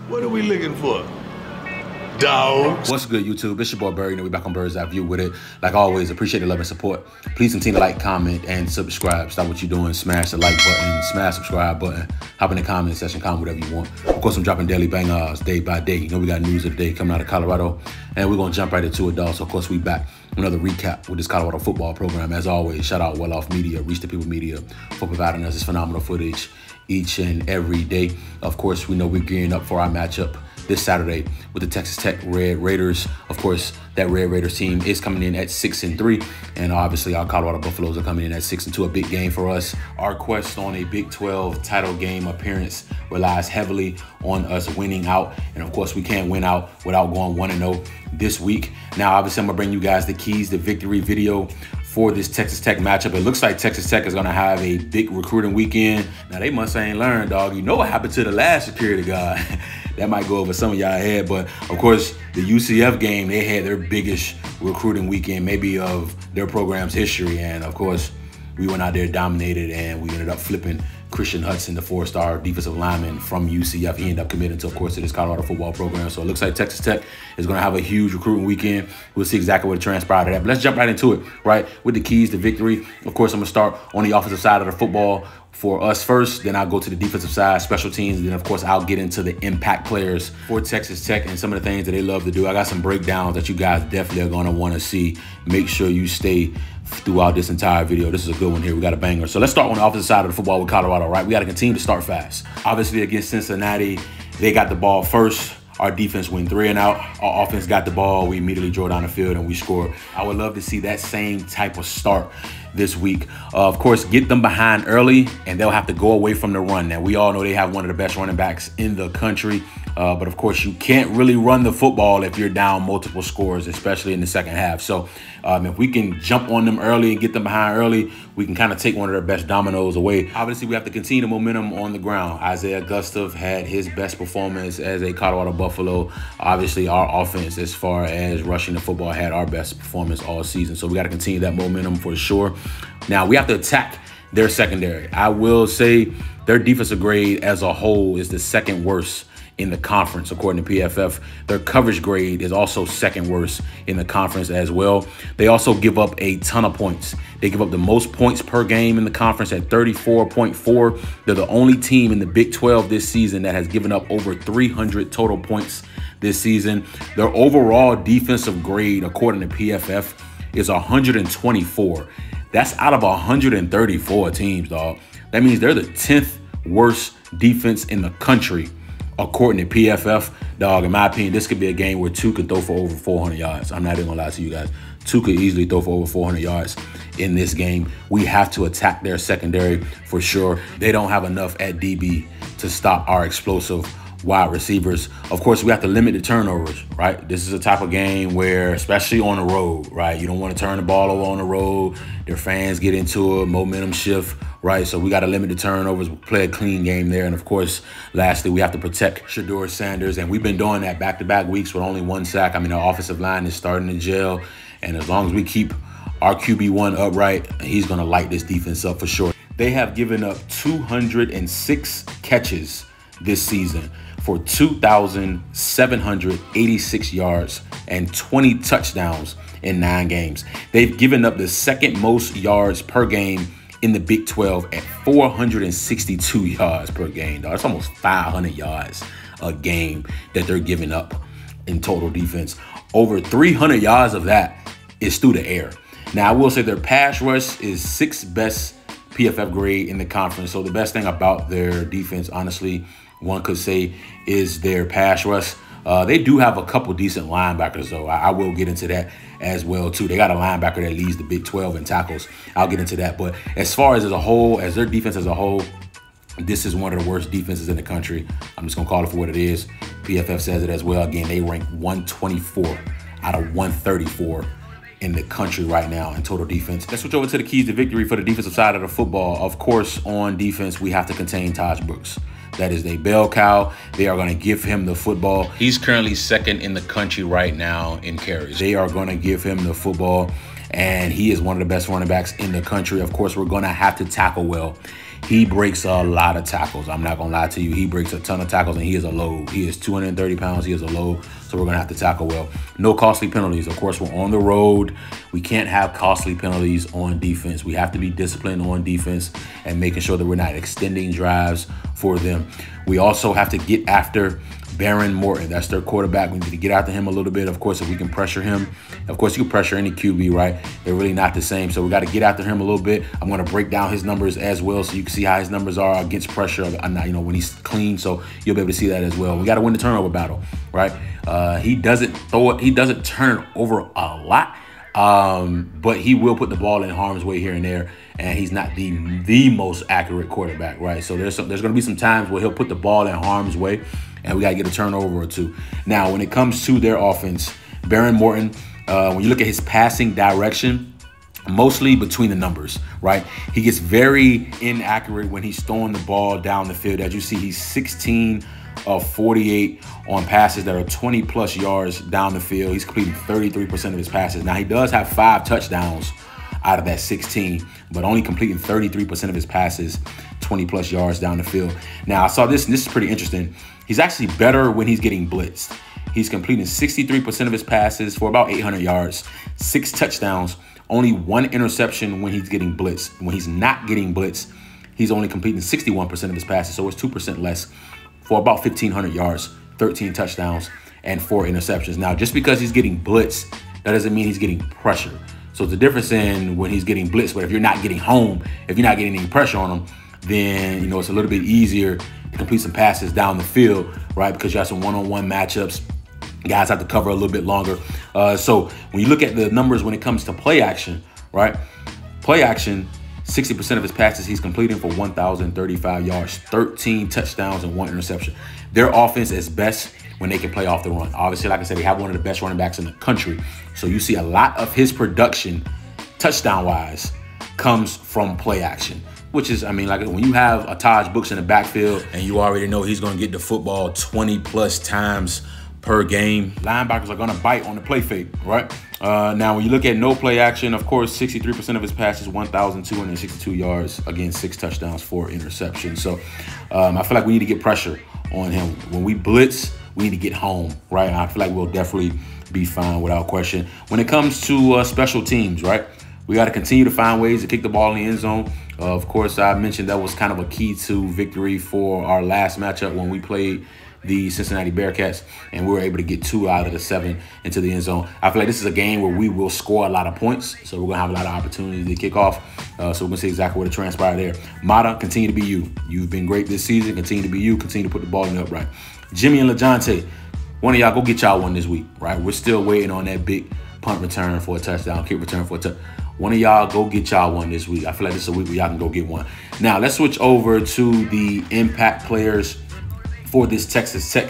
What are we looking for? Dogs. What's good, YouTube? It's your boy Barry. You know, we back on Bird's Eye View with it. Like always, appreciate the love and support. Please continue to like, comment, and subscribe. Stop what you're doing. Smash the like button, smash subscribe button. Hop in the comment section, comment whatever you want. Of course, I'm dropping daily bangers day by day. You know, we got news of the day coming out of Colorado, and we're gonna jump right into it, dog. So, of course, we back. Another recap with this Colorado football program. As always, shout out Well Off Media, Reach the People Media for providing us this phenomenal footage each and every day. Of course, we know we're gearing up for our matchup this Saturday with the Texas Tech Red Raiders. Of course, that Red Raiders team is coming in at 6-3, and obviously our Colorado Buffaloes are coming in at 6-2. A big game for us. Our quest on a Big 12 title game appearance relies heavily on us winning out, and of course, we can't win out without going 1-0 this week. Now, obviously, I'm gonna bring you guys the keys to victory video for this Texas Tech matchup. It looks like Texas Tech is going to have a big recruiting weekend. Now, they must ain't learned, dog. You know what happened to the last security guard. That might go over some of y'all head, but of course, the UCF game, they had their biggest recruiting weekend maybe of their program's history. And of course, we went out there, dominated, and we ended up flipping Christian Hudson, the 4-star defensive lineman from UCF. He ended up committing to, of course, to this Colorado football program. So it looks like Texas Tech is going to have a huge recruiting weekend. We'll see exactly what transpired to that. But let's jump right into it, right, with the keys to victory. Of course, I'm going to start on the offensive side of the football for us first. Then I'll go to the defensive side, special teams. And then, of course, I'll get into the impact players for Texas Tech and some of the things that they love to do. I got some breakdowns that you guys definitely are going to want to see. Make sure you stay throughout this entire video. This is a good one here. We got a banger. So let's start on the offensive side of the football with Colorado, right? We got to continue to start fast. Obviously, against Cincinnati, they got the ball first. Our defense went 3 and out. Our offense got the ball. We immediately drove down the field and we scored. I would love to see that same type of start this week. Of course, get them behind early and they'll have to go away from the run. Now, we all know they have one of the best running backs in the country. But of course, you can't really run the football if you're down multiple scores, especially in the second half. So if we can jump on them early and get them behind early, we can kind of take one of their best dominoes away. Obviously, we have to continue the momentum on the ground. Isaiah Gustav had his best performance as a Colorado Buffalo. Obviously, our offense, as far as rushing the football, had our best performance all season. So we got to continue that momentum for sure. Now, we have to attack their secondary. I will say their defensive grade as a whole is the second worst in the conference, according to PFF. Their coverage grade is also second worst in the conference as well. They also give up a ton of points. They give up the most points per game in the conference at 34.4. They're the only team in the Big 12 this season that has given up over 300 total points this season. Their overall defensive grade, according to PFF, is 124. That's out of 134 teams, dog. That means they're the 10th worst defense in the country, according to PFF. Dog, in my opinion, this could be a game where 2 could throw for over 400 yards. I'm not even gonna lie to you guys. 2 could easily throw for over 400 yards in this game. We have to attack their secondary for sure. They don't have enough at DB to stop our explosive wide receivers. Of course, we have to limit the turnovers, right? This is a type of game where, especially on the road, right? You don't want to turn the ball over on the road. Their fans get into a momentum shift, right? So we got to limit the turnovers, play a clean game there. And of course, lastly, we have to protect Shedeur Sanders. And we've been doing that back-to-back weeks with only 1 sack. I mean, our offensive line is starting to gel. And as long as we keep our QB1 upright, he's going to light this defense up for sure. They have given up 206 catches this season for 2,786 yards and 20 touchdowns in 9 games. They've given up the second most yards per game in the Big 12 at 462 yards per game. That's almost 500 yards a game that they're giving up in total defense. Over 300 yards of that is through the air. Now, I will say their pass rush is 6th best PFF grade in the conference. So the best thing about their defense, honestly, one could say, is their pass rush. They do have a couple decent linebackers, though. I will get into that as well, too. They got a linebacker that leads the Big 12 in tackles. I'll get into that. But as far as a whole, as their defense as a whole, this is one of the worst defenses in the country. I'm just going to call it for what it is. PFF says it as well. Again, they rank 124 out of 134 in the country right now in total defense. Let's switch over to the keys to victory for the defensive side of the football. Of course, on defense, we have to contain Taj Brooks. That is a bell cow. They are going to give him the football. He's currently 2nd in the country right now in carries. They are going to give him the football, and he is one of the best running backs in the country. Of course, we're going to have to tackle well. He breaks a lot of tackles. I'm not going to lie to you. He breaks a ton of tackles, and he is a load. He is 230 pounds. He is a load, so we're going to have to tackle well. No costly penalties. Of course, we're on the road. We can't have costly penalties on defense. We have to be disciplined on defense and making sure that we're not extending drives for them. We also have to get after Baron Morton. That's their quarterback. We need to get after him a little bit. Of course, if we can pressure him, of course, you can pressure any QB, right? They're really not the same. So we got to get after him a little bit. I'm going to break down his numbers as well so you can see how his numbers are against pressure, when he's clean. So you'll be able to see that as well. We got to win the turnover battle, right? He doesn't turn it over a lot, but he will put the ball in harm's way here and there. And he's not the most accurate quarterback, right? So there's going to be some times where he'll put the ball in harm's way, and we got to get a turnover or two. Now, when it comes to their offense, Baron Morton, when you look at his passing direction, mostly between the numbers, right? He gets very inaccurate when he's throwing the ball down the field. As you see, he's 16 of 48 on passes that are 20-plus yards down the field. He's completing 33% of his passes. Now, he does have 5 touchdowns out of that 16, but only completing 33% of his passes, 20-plus yards down the field. Now, I saw this, and this is pretty interesting. He's actually better when he's getting blitzed. He's completing 63% of his passes for about 800 yards, 6 touchdowns, only 1 interception when he's getting blitzed. When he's not getting blitzed, he's only completing 61% of his passes, so it's 2% less for about 1,500 yards, 13 touchdowns, and 4 interceptions. Now, just because he's getting blitzed, that doesn't mean he's getting pressure. So it's a difference in when he's getting blitzed, but if you're not getting home, if you're not getting any pressure on him, then, it's a little bit easier to complete some passes down the field, right? Because you have some one-on-one matchups. Guys have to cover a little bit longer. So when you look at the numbers when it comes to play action, right? Play action, 60% of his passes he's completing for 1,035 yards, 13 touchdowns, and 1 interception. Their offense is best when they can play off the run. Obviously, like I said, they have one of the best running backs in the country. So you see a lot of his production, touchdown-wise, comes from play action, which is, like when you have a Taj Brooks in the backfield and you already know he's going to get the football 20-plus times per game, linebackers are going to bite on the play fake, right? Now, when you look at no play action, of course, 63% of his passes, 1,262 yards, again, 6 touchdowns, 4 interceptions. So I feel like we need to get pressure on him. When we blitz, we need to get home, right? And I feel like we'll definitely be fine without question. When it comes to special teams, right, we got to continue to find ways to kick the ball in the end zone. Of course, I mentioned that was kind of a key to victory for our last matchup when we played the Cincinnati Bearcats, and we were able to get 2 out of the 7 into the end zone. I feel like this is a game where we will score a lot of points, so we're going to have a lot of opportunities to kick off. So we're going to see exactly what it transpired there. Mata, continue to be you. You've been great this season. Continue to be you. Continue to put the ball in the upright. Jimmy and LaJonte, one of y'all go get y'all one this week, right? We're still waiting on that big punt return for a touchdown, kick return for a touchdown. One of y'all go get y'all one this week. I feel like this is a week where y'all can go get one. Now, let's switch over to the impact players for this Texas Tech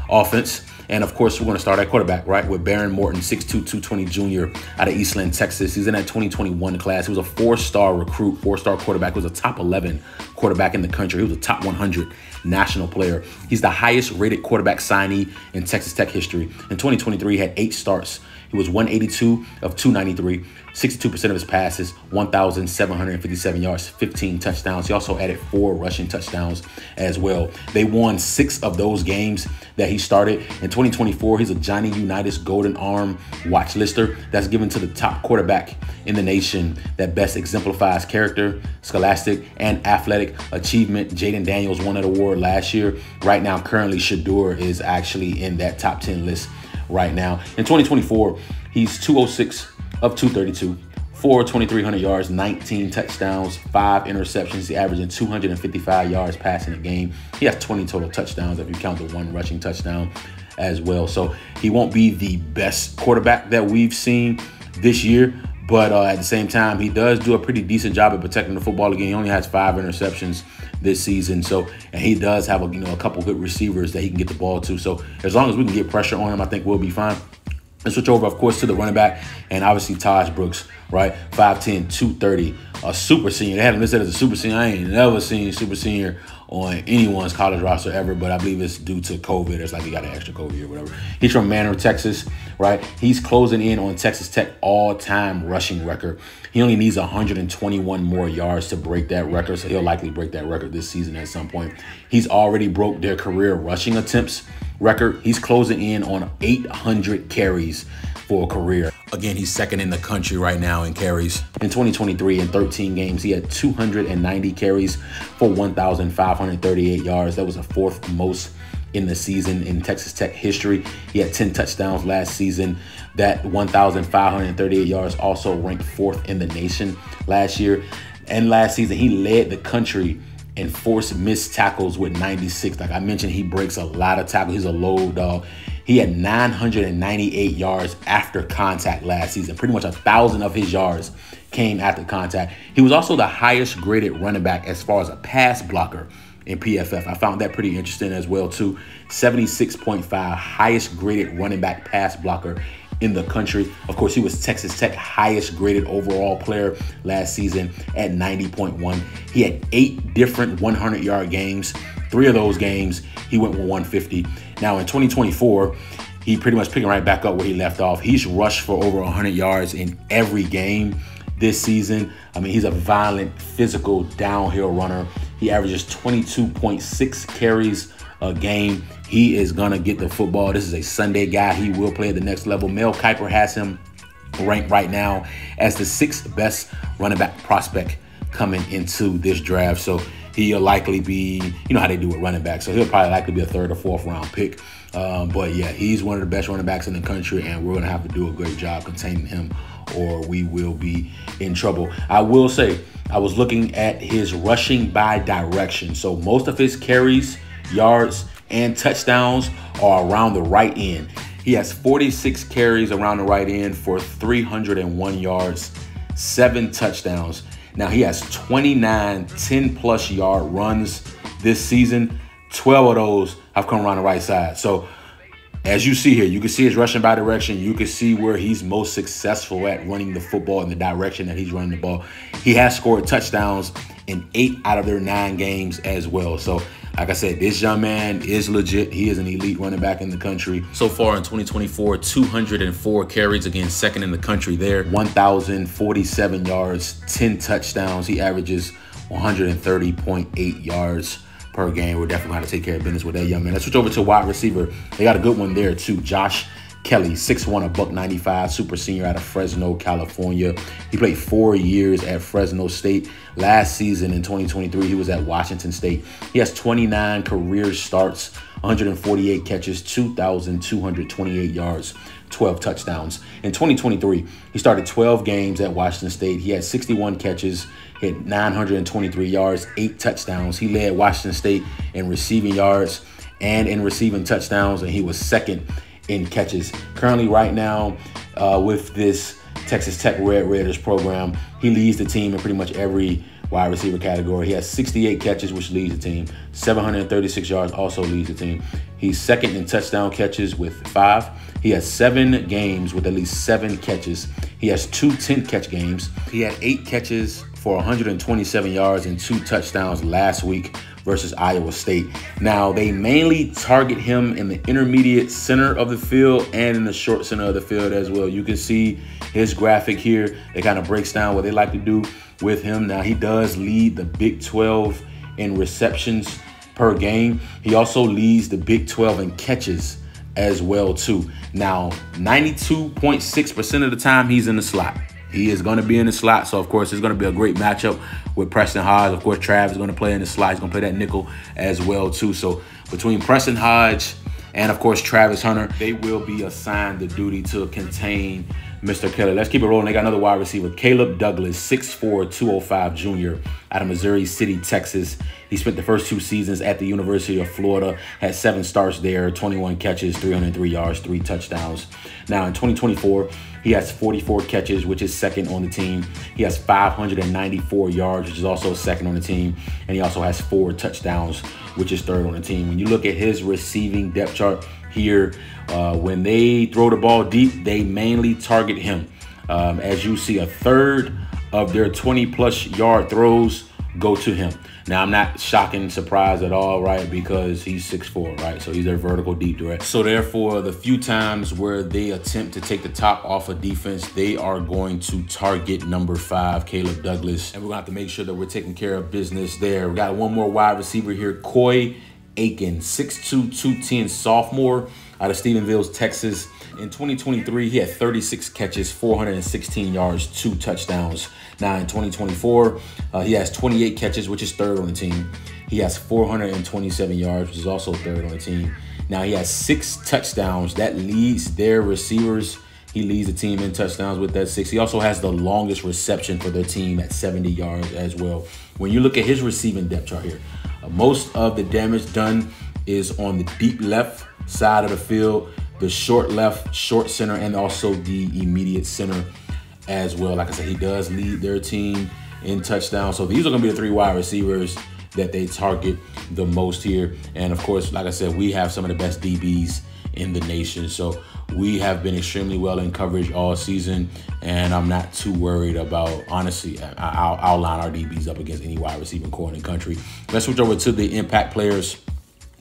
offense. And, of course, we're going to start at quarterback, right, with Baron Morton, 6'2", 220 junior out of Eastland, Texas. He's in that 2021 class. He was a 4-star recruit, 4-star quarterback. He was a top 11 quarterback in the country. He was a top 100 national player. He's the highest-rated quarterback signee in Texas Tech history. In 2023, he had 8 starts. He was 182 of 293, 62% of his passes, 1,757 yards, 15 touchdowns. He also added 4 rushing touchdowns as well. They won 6 of those games that he started. In 2024, he's a Johnny Unitas Golden Arm watch lister that's given to the top quarterback in the nation that best exemplifies character, scholastic, and athletic achievement. Jaden Daniels won that award last year. Right now, currently, Shador is actually in that top 10 list right now. In 2024, he's 206 of 232, 2,300 yards, 19 touchdowns, 5 interceptions. He's averaging 255 yards passing a game. He has 20 total touchdowns if you count the 1 rushing touchdown as well. So he won't be the best quarterback that we've seen this year, but at the same time, he does do a pretty decent job at protecting the football again. He only has 5 interceptions this season. So, and he does have a couple good receivers that he can get the ball to. So as long as we can get pressure on him, I think we'll be fine. Let's switch over, of course, to the running back, and obviously Taj Brooks, right? 5'10", 230, a super senior. They had him listed as a super senior. I ain't never seen super senior on anyone's college roster ever, but I believe it's due to COVID. It's like he got an extra COVID or whatever. He's from Manor, Texas, right? He's closing in on Texas Tech all-time rushing record. He only needs 121 more yards to break that record, so he'll likely break that record this season at some point. He's already broke their career rushing attempts record. He's closing in on 800 carries for a career. Again, he's second in the country right now in carries. In 2023, in 13 games, he had 290 carries for 1,538 yards. That was the fourth most in the season in Texas Tech history. He had 10 touchdowns last season. That 1,538 yards also ranked fourth in the nation last year. And last season, he led the country in forced missed tackles with 96. Like I mentioned, he breaks a lot of tackles. He's a low dog. He had 998 yards after contact last season. Pretty much 1,000 of his yards came after contact. He was also the highest graded running back as far as a pass blocker in PFF. I found that pretty interesting as well too. 76.5, highest graded running back pass blocker in the country. Of course, he was Texas Tech highest graded overall player last season at 90.1. He had 8 different 100-yard games. 3 of those games, he went with 150. Now in 2024, he pretty much picking right back up where he left off. He's rushed for over 100 yards in every game this season. I mean, he's a violent, physical downhill runner. He averages 22.6 carries a game. He is going to get the football. This is a Sunday guy. He will play at the next level. Mel Kiper has him ranked right now as the 6th best running back prospect coming into this draft. So he'll likely be, you know how they do with running backs. So he'll probably likely be a 3rd or 4th round pick. But yeah, he's one of the best running backs in the country, and we're going to have to do a great job containing him or we will be in trouble. I will say, I was looking at his rushing by direction. So most of his carries, yards, and touchdowns are around the right end. He has 46 carries around the right end for 301 yards, 7 touchdowns. Now he has 29 10-plus yard runs this season. 12 of those have come around the right side. So as you see here, you can see his rushing by direction. You can see where he's most successful at running the football in the direction that he's running the ball. He has scored touchdowns in 8 out of their 9 games as well. So like I said, this young man is legit. He is an elite running back in the country. So far in 2024, 204 carries, again, second in the country there. 1,047 yards, 10 touchdowns. He averages 130.8 yards per game. We're definitely going to take care of business with that young man. Let's switch over to wide receiver. They got a good one there too. Josh Kelly, 6'1", $195, super senior out of Fresno, California. He played 4 years at Fresno State. Last season in 2023, he was at Washington State. He has 29 career starts, 148 catches, 2,228 yards, 12 touchdowns. In 2023, he started 12 games at Washington State. He had 61 catches, hit 923 yards, 8 touchdowns. He led Washington State in receiving yards and in receiving touchdowns, and he was second in catches. Currently right now with this Texas Tech Red Raiders program, he leads the team in pretty much every wide receiver category. He has 68 catches, which leads the team. 736 yards also leads the team. He's second in touchdown catches with 5. He has 7 games with at least 7 catches. He has 2 10-catch games. He had 8 catches for 127 yards and 2 touchdowns last week versus Iowa State. Now, they mainly target him in the intermediate center of the field and in the short center of the field as well. You can see his graphic here. It kind of breaks down what they like to do with him. Now, he does lead the Big 12 in receptions per game. He also leads the Big 12 in catches as well, too. Now, 92.6% of the time, he's in the slot. He is going to be in the slot, so of course it's going to be a great matchup with Preston Hodge. Of course, Trav is going to play in the slot. He's going to play that nickel as well too. So between Preston Hodge and of course Travis Hunter, they will be assigned the duty to contain Mr. Kelly. Let's keep it rolling. They got another wide receiver, Caleb Douglas, 6'4", 205 junior out of Missouri City, Texas. He spent the first 2 seasons at the University of Florida, had 7 starts there, 21 catches, 303 yards, 3 touchdowns. Now in 2024, he has 44 catches, which is second on the team. He has 594 yards, which is also second on the team. And he also has 4 touchdowns, which is third on the team. When you look at his receiving depth chart here, when they throw the ball deep, they mainly target him. As you see, a third of their 20-plus yard throws go to him. Now, I'm not shocking, surprised at all, right? Because he's 6'4", right? So he's their vertical deep threat. So therefore, the few times where they attempt to take the top off of defense, they are going to target number 5, Caleb Douglas. And we're gonna have to make sure that we're taking care of business there. We got one more wide receiver here, Coy Aiken, 6'2", 210 sophomore out of Stephenville, Texas. In 2023, he had 36 catches, 416 yards, 2 touchdowns. Now in 2024, he has 28 catches, which is third on the team. He has 427 yards, which is also third on the team. Now he has 6 touchdowns. That leads their receivers. He leads the team in touchdowns with that 6. He also has the longest reception for their team at 70 yards as well. When you look at his receiving depth chart here, most of the damage done is on the deep left side of the field, the short left, short center, and also the immediate center as well. Like I said, he does lead their team in touchdowns. So these are going to be the 3 wide receivers that they target the most here. And of course, like I said, we have some of the best DBs in the nation. So we have been extremely well in coverage all season, and I'm not too worried about, honestly, I'll line our DBs up against any wide receiving core in the country. Let's switch over to the impact players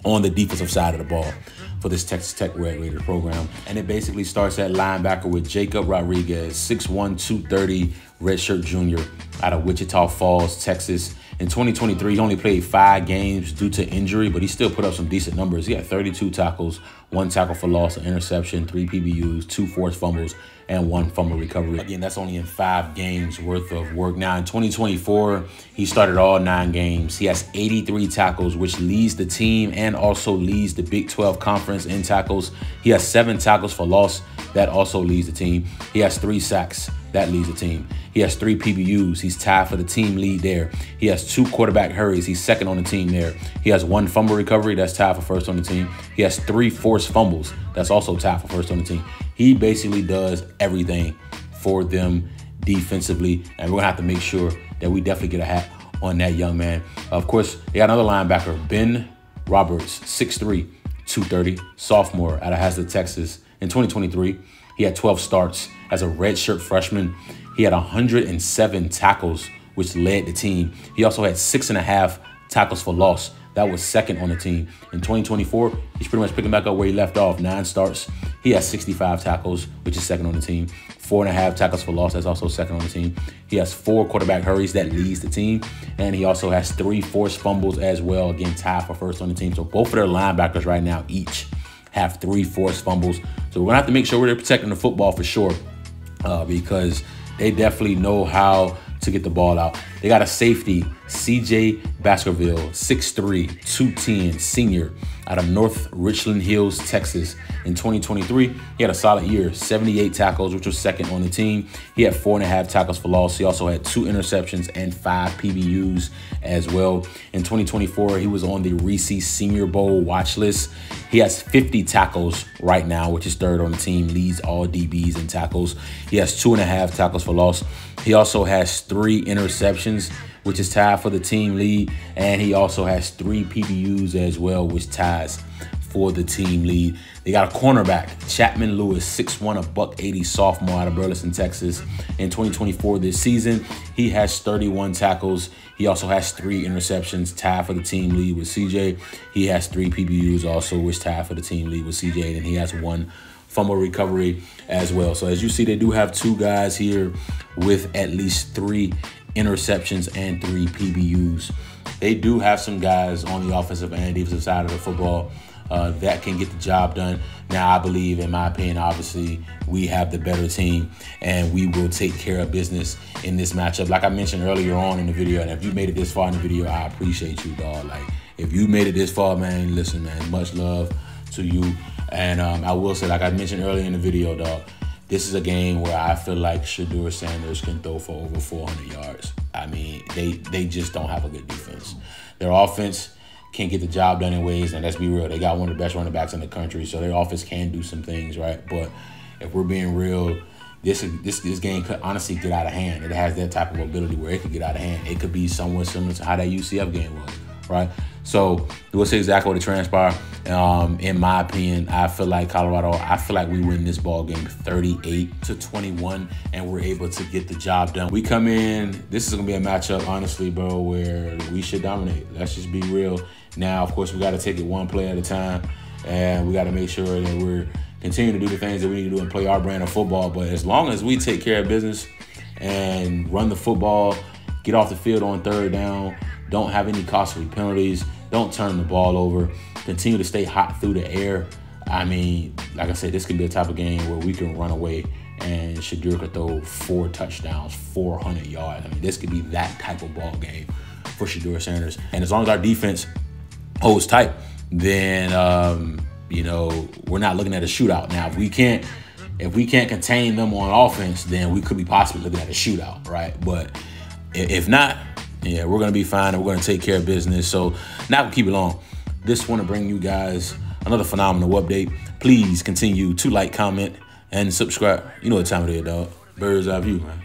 on the defensive side of the ball for this Texas Tech Red Raiders program. And it basically starts at linebacker with Jacob Rodriguez, 6'1", 230, redshirt junior out of Wichita Falls, Texas. In 2023, he only played 5 games due to injury, but he still put up some decent numbers. He had 32 tackles, 1 tackle for loss, an interception, 3 PBUs, 2 forced fumbles, and 1 fumble recovery. Again, that's only in 5 games worth of work. Now, in 2024, he started all 9 games. He has 83 tackles, which leads the team and also leads the Big 12 Conference in tackles. He has 7 tackles for loss. That also leads the team. He has 3 sacks. That leads the team. He has 3 PBUs. He's tied for the team lead there. He has 2 quarterback hurries. He's second on the team there. He has 1 fumble recovery. That's tied for first on the team. He has 3 forced fumbles. That's also tied for first on the team. He basically does everything for them defensively, and we're going to have to make sure that we definitely get a hat on that young man. Of course, they got another linebacker, Ben Roberts, 6'3", 230, sophomore out of Hazlet, Texas. In 2023, he had 12 starts as a redshirt freshman. He had 107 tackles, which led the team. He also had 6.5 tackles for loss. That was second on the team. In 2024, he's pretty much picking back up where he left off. 9 starts. He has 65 tackles, which is second on the team. 4.5 tackles for loss. That's also second on the team. He has 4 quarterback hurries. That leads the team. And he also has 3 forced fumbles as well. Again, tied for first on the team. So both of their linebackers right now each have 3 forced fumbles. So we're going to have to make sure we're protecting the football for sure, because they definitely know how to get the ball out. They got a safety, CJ Baskerville, 6'3", 210, senior out of North Richland Hills, Texas. In 2023, he had a solid year, 78 tackles, which was second on the team. He had 4.5 tackles for loss. He also had 2 interceptions and 5 PBUs as well. In 2024, he was on the Reese Senior Bowl watch list. He has 50 tackles right now, which is third on the team, leads all DBs in tackles. He has 2.5 tackles for loss. He also has 3 interceptions, which is tied for the team lead. And he also has 3 PBUs as well, which ties for the team lead. They got a cornerback, Chapman Lewis, 6'1", $180, sophomore out of Burleson, Texas. In 2024 this season, he has 31 tackles. He also has 3 interceptions, tied for the team lead with CJ. He has 3 PBUs also, which tied for the team lead with CJ. And he has 1 fumble recovery as well. So as you see, they do have 2 guys here with at least 3 interceptions and 3 PBUs. They do have some guys on the offensive and defensive side of the football that can get the job done. Now, I believe, in my opinion, obviously, we have the better team, and we will take care of business in this matchup. Like I mentioned earlier on in the video, and if you made it this far in the video, I appreciate you, dog. Like, if you made it this far, man, listen, man, much love to you. And I will say, like I mentioned earlier in the video, dog, this is a game where I feel like Shedeur Sanders can throw for over 400 yards. I mean, they just don't have a good defense. Their offense can't get the job done in ways, and let's be real, they got one of the best running backs in the country, so their offense can do some things, right? But if we're being real, this game could honestly get out of hand. It has that type of ability where it could get out of hand. It could be somewhat similar to how that UCF game was, right? So we'll see exactly what it transpires. In my opinion, I feel like we win this ball game 38-21, and we're able to get the job done. We come in, this is gonna be a matchup, honestly, bro, where we should dominate. Let's just be real. Now, of course, we got to take it one play at a time, and we got to make sure that we're continuing to do the things that we need to do and play our brand of football. But as long as we take care of business and run the football, get off the field on third down, don't have any costly penalties, don't turn the ball over, continue to stay hot through the air. I mean, like I said, this could be a type of game where we can run away and Shedeur could throw 4 touchdowns, 400 yards. I mean, this could be that type of ball game for Shedeur Sanders. And as long as our defense holds tight, then we're not looking at a shootout. Now, if we can't contain them on offense, then we could be possibly looking at a shootout, right? But if not, yeah, we're gonna be fine and we're gonna take care of business. So not gonna keep it long. Just want to bring you guys another phenomenal update. Please continue to like, comment, and subscribe. You know what time it is, dog. Bird's eye view, man.